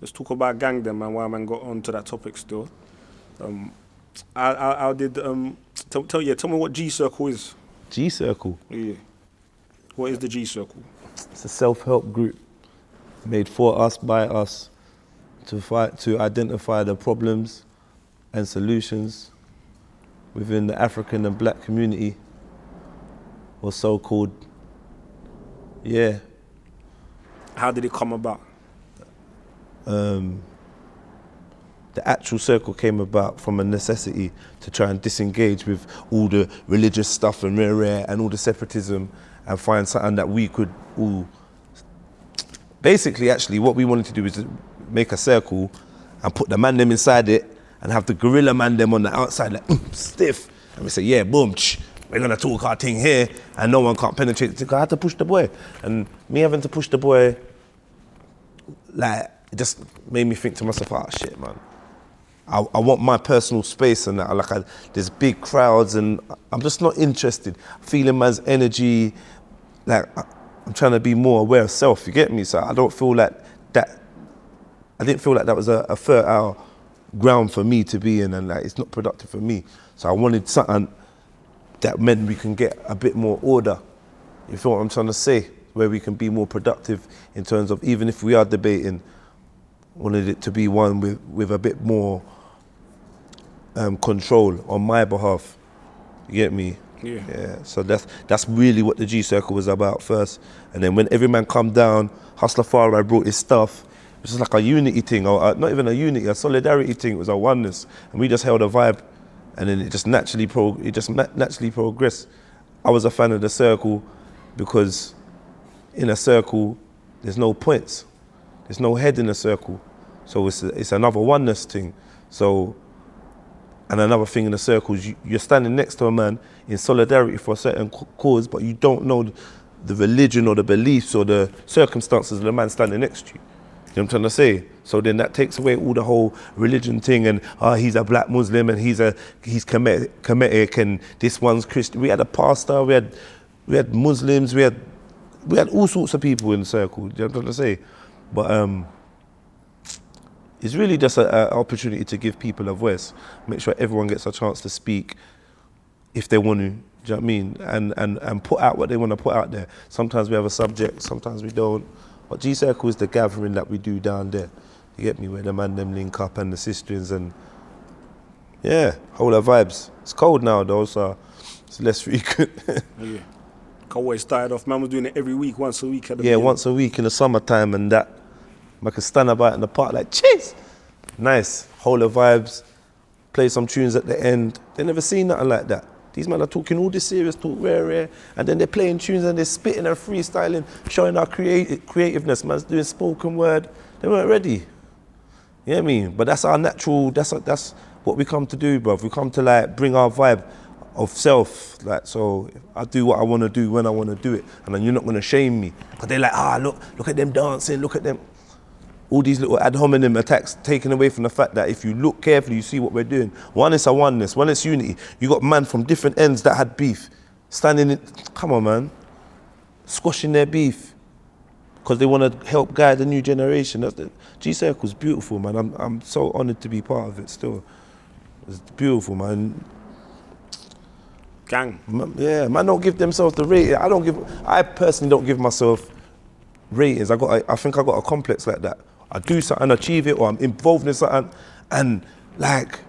let's talk about gang then, man. Why man got on to that topic still. How did tell me what G-Circle is. G-Circle? Yeah. What is the G-Circle? It's a self-help group made for us, by us, to identify the problems and solutions within the African and black community, or so-called, yeah. How did it come about? The actual circle came about from a necessity to try and disengage with all the religious stuff and rare and all the separatism, and find something that we could all... Basically, actually, what we wanted to do is make a circle and put the man them inside it and have the gorilla man them on the outside, like, stiff. And we say, yeah, boom, we're gonna talk our thing here, and no one can't penetrate it. I had to push the boy. And me having to push the boy, like, it just made me think to myself, oh shit, man. I want my personal space and that. Like, there's big crowds and I'm just not interested. Feeling man's energy, like, I'm trying to be more aware of self, you get me? So I don't feel like that, I didn't feel like that was a fertile ground for me to be in, and like, it's not productive for me. So I wanted something that meant we can get a bit more order. You feel what I'm trying to say? Where we can be more productive in terms of, even if we are debating, wanted it to be one with a bit more control on my behalf. You get me? Yeah. So that's really what the G-Circle was about first. And then when every man come down, Hustler Farah brought his stuff. It was just like a unity thing, or not even a unity, a solidarity thing. It was a oneness, and we just held a vibe, and then it just naturally progressed. I was a fan of the circle because in a circle, there's no points. There's no head in a circle. So it's another oneness thing. So, and another thing in the circle is you're standing next to a man in solidarity for a certain cause, but you don't know the religion or the beliefs or the circumstances of the man standing next to you. You know what I'm trying to say? So then that takes away all the whole religion thing, and he's a black Muslim and he's Kemetic and this one's Christian. We had a pastor, we had Muslims, we had all sorts of people in the circle. You know what I'm trying to say? But it's really just an opportunity to give people a voice, make sure everyone gets a chance to speak if they want to, do you know what I mean? And put out what they want to put out there. Sometimes we have a subject, sometimes we don't. But G-Circle is the gathering that we do down there. You get me? Where the man them link up and the sisters and yeah, whole of vibes. It's cold now though, so it's less frequent. Yeah. Always started off, man was doing it every week, once a week at the beginning. Once a week in the summertime, and that I could stand about in the park like, cheese! Nice, whole of vibes, play some tunes at the end. They never seen nothing like that. These men are talking all this serious talk, rare, and then they're playing tunes and they're spitting and freestyling, showing our creativeness. Man's doing spoken word. They weren't ready. You know what I mean? But that's our natural, that's what we come to do, bruv. We come to like bring our vibe of self. Like, so I do what I want to do when I want to do it, and then you're not going to shame me. But they're like, look at them dancing, look at them. All these little ad hominem attacks taken away from the fact that if you look carefully, you see what we're doing. One is a oneness, one is unity. You got man from different ends that had beef, standing in, come on man, squashing their beef because they want to help guide the new generation. That's the G-Circle's beautiful, man. I'm so honored to be part of it still. It's beautiful, man. Gang. Yeah, man don't give themselves the rating. I personally don't give myself ratings. I think I got a complex like that. I do something, achieve it, or I'm involved in something, and like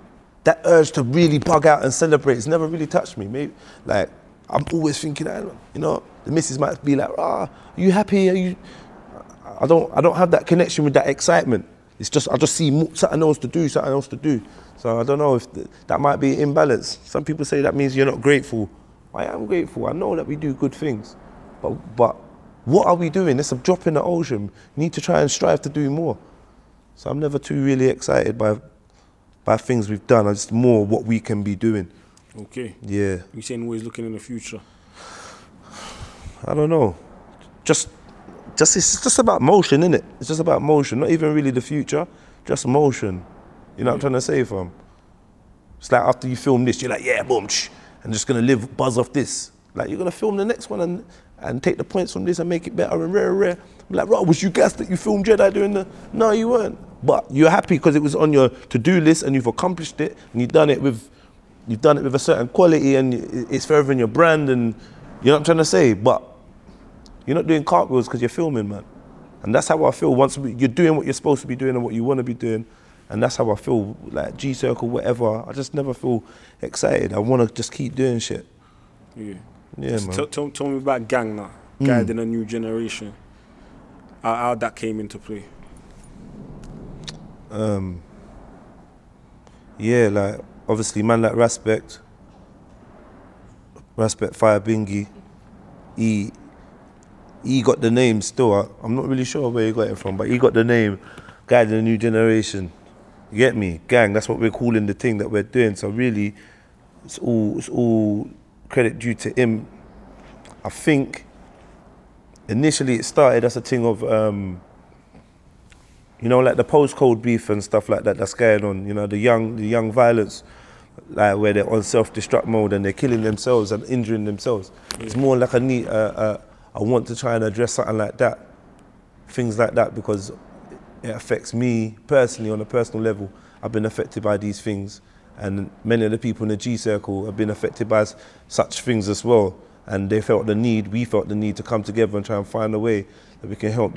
that urge to really bug out and celebrate, it's never really touched me. Maybe like I'm always thinking, you know, the missus might be like, are you happy? Are you? I don't have that connection with that excitement. It's just I just see something else to do. So I don't know if that might be imbalance. Some people say that means you're not grateful. I am grateful. I know that we do good things, but what are we doing? It's a drop in the ocean. We need to try and strive to do more. So I'm never too really excited by things we've done. It's more what we can be doing. Okay. Yeah. You're saying always looking in the future? I don't know. It's just about motion, innit? It's just about motion. Not even really the future, just motion. You know what I'm trying to say, fam? It's like after you film this, you're like, yeah, boom, I'm just gonna buzz off this. Like, you're gonna film the next one and take the points from this and make it better and rare. I'm like, right, was you gassed that you filmed Jedi doing the... No, you weren't. But you're happy because it was on your to-do list and you've accomplished it and you've done it with a certain quality and it's furthering your brand and you know what I'm trying to say. But you're not doing cartwheels because you're filming, man. And that's how I feel. You're doing what you're supposed to be doing and what you want to be doing, and that's how I feel. Like G-Circle, whatever. I just never feel excited. I want to just keep doing shit. Yeah, man. Tell me about G.A.N.G now. Guiding a new generation. How that came into play. Yeah, like obviously man like Respect Fire Bingy, he got the name still. I'm not really sure where he got it from, but he got the name Guiding a New Generation. You get me? Gang, that's what we're calling the thing that we're doing. So really, it's all credit due to him. I think initially it started as a thing of, you know, like the postcode beef and stuff like that that's going on. You know, the young violence, like where they're on self-destruct mode and they're killing themselves and injuring themselves. Yeah. It's more like I want to try and address something like that, things like that, because it affects me personally on a personal level. I've been affected by these things, and many of the people in the G-Circle have been affected by such things as well. And we felt the need to come together and try and find a way that we can help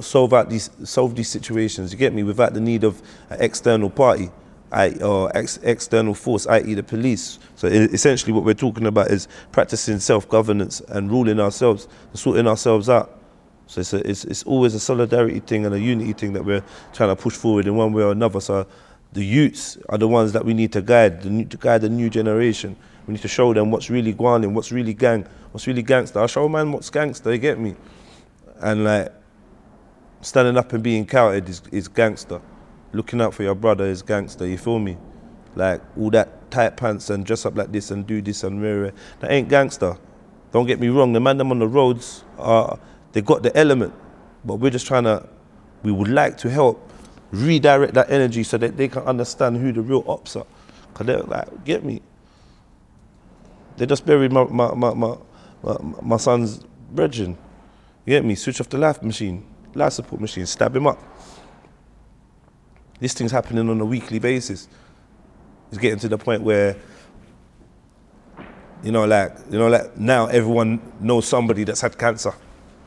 solve these situations. You get me? Without the need of an external party. Or external force, i.e. the police. So essentially what we're talking about is practicing self-governance and ruling ourselves, and sorting ourselves out. So it's always a solidarity thing and a unity thing that we're trying to push forward in one way or another. So the youths are the ones that we need to guide, to guide the new generation. We need to show them what's really guanin, what's really gang, what's really gangster. I'll show man what's gangster, you get me? And like, standing up and being counted is gangster. Looking out for your brother is gangster, you feel me? Like all that tight pants and dress up like this and do this and rare, that ain't gangster. Don't get me wrong, the man them on the roads, they got the element, but we're just we would like to help redirect that energy so that they can understand who the real ops are. Cause they're like, get me? They just buried my son's brethren. You get me? Switch off the life support machine, stab him up. This thing's happening on a weekly basis. It's getting to the point where, like now everyone knows somebody that's had cancer.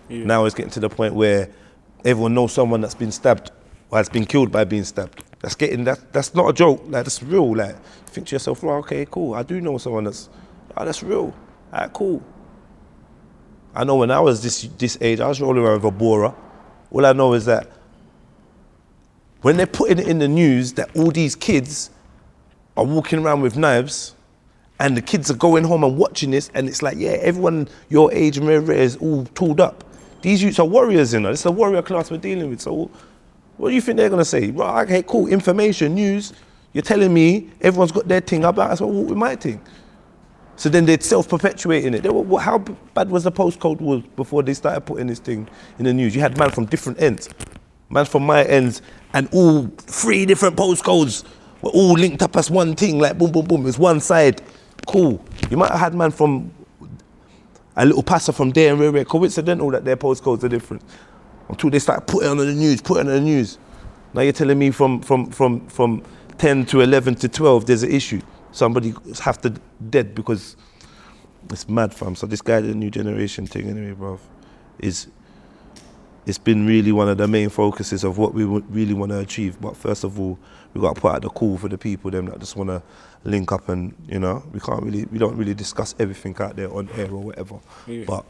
Yeah. Now it's getting to the point where everyone knows someone that's been stabbed or has been killed by being stabbed. That's not a joke. Like, that's real. Like, you think to yourself, well, okay, cool. I do know someone that's real. All right, cool. I know when I was this age, I was rolling around with a Bora. All I know is that when they're putting it in the news that all these kids are walking around with knives and the kids are going home and watching this, and it's like, yeah, everyone your age and rare is all tooled up. These youths are warriors, you know. This is a warrior class we're dealing with. So what do you think they're going to say? Well, okay, cool, information, news. You're telling me everyone's got their thing about us, well, what with my thing? So then they're self-perpetuating it. How bad was the postcode war before they started putting this thing in the news? You had man from different ends. Man from my ends, and all 3 different postcodes were all linked up as one thing, like boom, boom, boom. It was one side. Cool. You might have had man from a little passer from there and where. Coincidental that their postcodes are different. Until they start putting it on the news. Now you're telling me from 10 to 11 to 12, there's an issue. Somebody have to dead because it's mad, fam. So this guy, the new generation thing anyway, bro, it's been really one of the main focuses of what we really want to achieve. But first of all, we got to put out the call for the people, them that just want to link up, and we don't really discuss everything out there on air or whatever. Yeah. But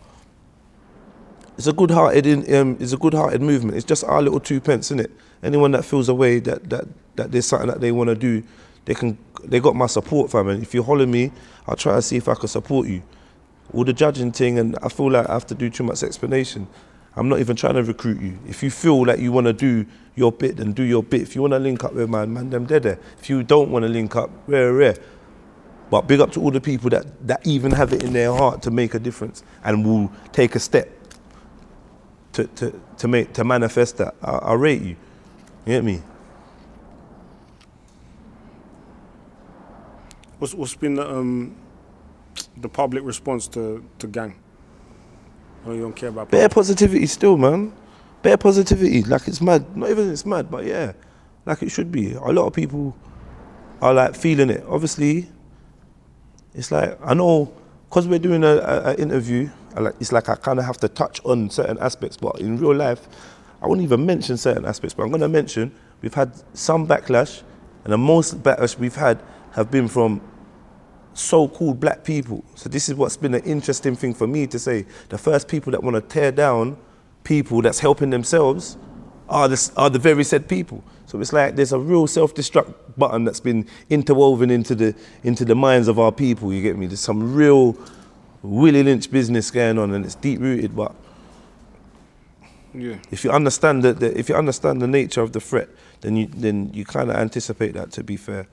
it's a good-hearted movement. It's just our little 2 pence, innit? Anyone that feels a way that there's something that they want to do, they got my support, fam. And if you holler me, I'll try to see if I can support you. All the judging thing, and I feel like I have to do too much explanation. I'm not even trying to recruit you. If you feel like you want to do your bit, then do your bit. If you want to link up with man, them dead there. If you don't want to link up, rare. But big up to all the people that even have it in their heart to make a difference and will take a step to manifest that. I rate you. You get me? What's been the public response to G.A.N.G? Oh, you don't care about bare positivity still, man. bare positivity, like it's mad. Not even it's mad, but yeah, like it should be. A lot of people are like feeling it. Obviously, it's like, I know, because we're doing a interview, it's like I kind of have to touch on certain aspects, but in real life, I wouldn't even mention certain aspects, but I'm going to mention we've had some backlash, and the most backlash we've had have been from so-called black people. So this is what's been an interesting thing for me to say. The first people that want to tear down people that's helping themselves are the very said people. So it's like there's a real self-destruct button that's been interwoven into the minds of our people, you get me? There's some real Willie Lynch business going on, and it's deep-rooted, but yeah. if you understand the nature of the threat, then you kind of anticipate that, to be fair.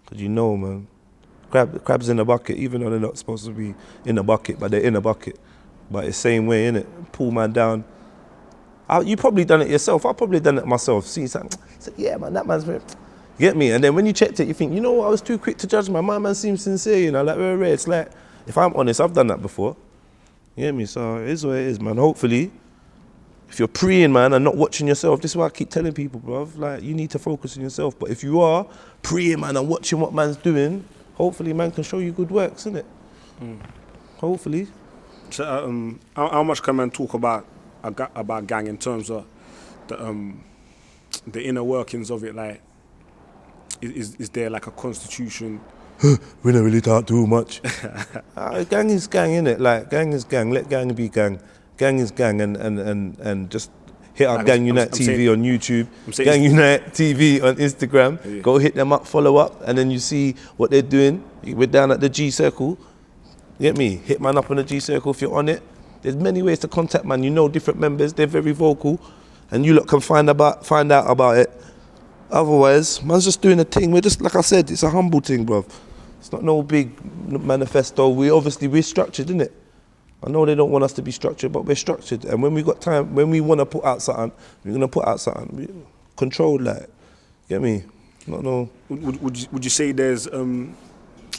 Because you know, man, crabs in a bucket, even though they're not supposed to be in a bucket, but they're in a bucket. But it's the same way, innit? Pull man down. You probably done it yourself. I've probably done it myself. See something, yeah, man, that man's very, get me? And then when you checked it, you think, you know what, I was too quick to judge, man. My man seems sincere, you know, like, rare. It's like, if I'm honest, I've done that before. You get me? So it is what it is, man. Hopefully, if you're preying, man, and not watching yourself, this is why I keep telling people, bruv, like, you need to focus on yourself. But if you are preying, man, and watching what man's doing, hopefully, man can show you good works, innit? Hopefully. So, how much can man talk about gang in terms of the inner workings of it? Like, is there like a constitution? We don't really talk too much. Gang is gang, innit? Like, gang is gang. Let gang be gang. Gang is gang, and just hit up Gang Unite TV on YouTube, Gang Unite TV on Instagram. Yeah. Go hit them up, follow up, and then you see what they're doing. We're down at the G Circle. You get me? Hit man up on the G Circle if you're on it. There's many ways to contact man. You know different members. They're very vocal, and you lot can find out about it. Otherwise, man's just doing a thing. We're just, like I said, it's a humble thing, bruv. It's not no big manifesto. We're structured, innit? I know they don't want us to be structured, but we're structured. And when we got time, when we want to put out something, we're going to put out something. Controlled, like, get me? Not no. Would you say there's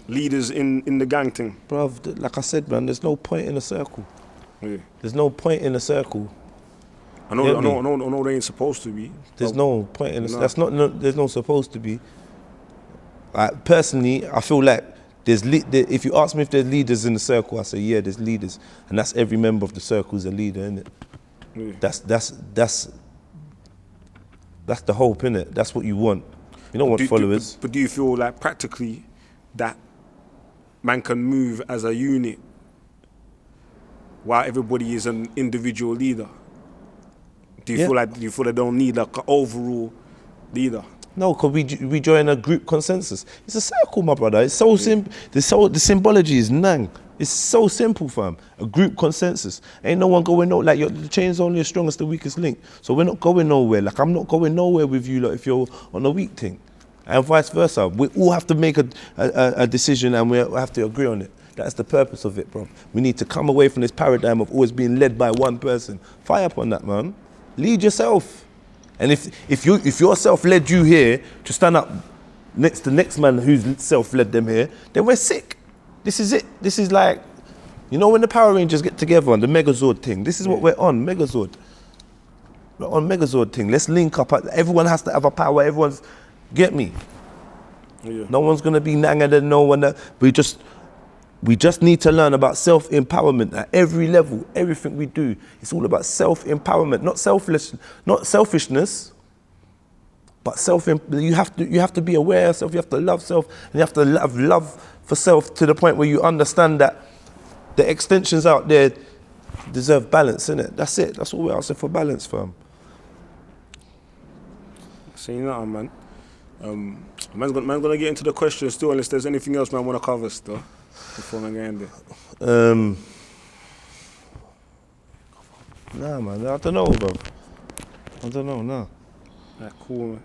leaders in the gang thing? Bruv, like I said, man, there's no point in a circle. Yeah. There's no point in a circle. I know they ain't supposed to be. There's no point in there's no supposed to be. Like, personally, I feel like if you ask me if there's leaders in the circle, I say yeah, there's leaders, and that's every member of the circle is a leader, innit? Yeah. That's the hope, innit? That's what you want. You don't want followers. But do you feel like practically that man can move as a unit while everybody is an individual leader? Do you feel they don't need like an overall leader? No, because we join a group consensus. It's a circle, my brother. It's so simple. The symbology is N.A.N.G. It's so simple, fam. A group consensus. Ain't no one going nowhere. Like, the chain's only as strong as the weakest link. So we're not going nowhere. Like, I'm not going nowhere with you, like, if you're on the weak thing. And vice versa. We all have to make a decision, and we have to agree on it. That's the purpose of it, bro. We need to come away from this paradigm of always being led by one person. Fire up on that, man. Lead yourself. And if yourself led you here to stand up next to the next man who's self-led them here, then we're sick. This is it. This is like, you know when the Power Rangers get together on the Megazord thing, this is what we're on, Megazord. We're on Megazord thing. Let's link up. Everyone has to have a power. Everyone's, get me? Yeah. No one's going to be N.A.N.G. than no one. We just need to learn about self-empowerment at every level. Everything we do, it's all about self-empowerment, not selfishness, but you have to be aware of yourself. You have to love self, and you have to have love for self to the point where you understand that the extensions out there deserve balance, innit? That's it. That's all we're asking for, balance, fam. See that, man. Man's gonna get into the questions still, unless there's anything else man want to cover still. Before I get in there. Nah, man, I don't know, bro. I don't know, nah. Cool, man.